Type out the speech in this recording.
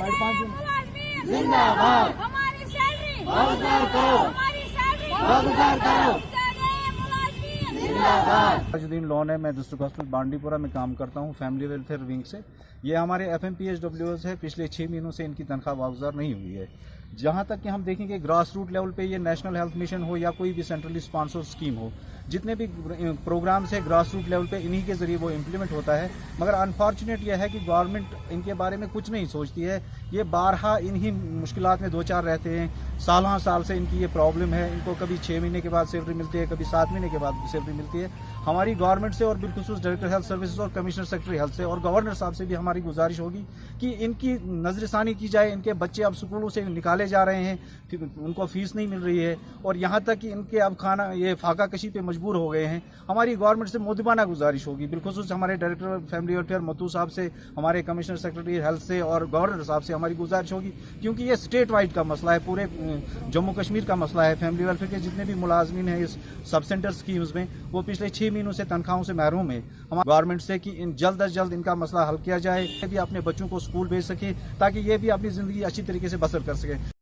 जिंदाबाद, हमारी सैलरी रोजगार करो, हमारी सैलरी रोजगार करो, जिंदाबाद। ताजुद्दीन लोन है, मैं डिस्ट्रिक्ट हॉस्पिटल बांडीपुरा में काम करता हूँ फैमिली वेलफेयर विंग से। ये हमारे FMPHWs है, पिछले 6 महीनों से इनकी तनख्वाह वागुजार नहीं हुई है। जहाँ तक कि हम देखेंगे ग्रास रूट लेवल पे ये नेशनल हेल्थ मिशन हो या कोई भी सेंट्रली स्पॉन्सर्ड स्कीम हो, जितने भी प्रोग्राम्स है ग्रास रूट लेवल पे इन्हीं के जरिए वो इम्प्लीमेंट होता है। मगर अनफॉर्चुनेट ये है कि गवर्नमेंट इनके बारे में कुछ नहीं सोचती है। ये बारहा इन्हीं मुश्किलात में 2-4 रहते हैं, सालों साल से इनकी ये प्रॉब्लम है। इनको कभी 6 महीने के बाद सैलरी मिलती है, कभी 7 महीने के बाद सैलरी मिलती है। हमारी गवर्नमेंट से और बिलखुसूस डायरेक्टर हेल्थ सर्विसेज और कमिश्नर सेक्रेटरी हेल्थ से और गवर्नर साहब से भी हमारी गुजारिश होगी कि इनकी नजरसानी की जाए। इनके बच्चे अब स्कूलों से निकाले जा रहे हैं, उनको फीस नहीं मिल रही है और यहाँ तक कि इनके अब खाना ये फाका कशी पे मजबूर हो गए हैं। हमारी गवर्नमेंट से मुद्दबाना गुजारिश होगी, बिलखुसूस हमारे डायरेक्टर फैमिली वेलफेयर मतू साहब से, हमारे कमिश्नर सेक्रेटरी हेल्थ से और गवर्नर साहब से हमारी गुजारिश होगी, क्योंकि ये स्टेट वाइड का मसला है, पूरे जम्मू कश्मीर का मसला है। फैमिली वेलफेयर के जितने भी मुलाजमीन हैं इस सब सेंटर स्कीम्स में, वो पिछले 6 महीनों से तनख्वाहों से महरूम है। हमारी गवर्नमेंट से कि जल्द अज जल्द इनका मसला हल किया जाए, ये भी अपने बच्चों को स्कूल भेज सके ताकि ये भी अपनी जिंदगी अच्छी तरीके से बसर कर सके।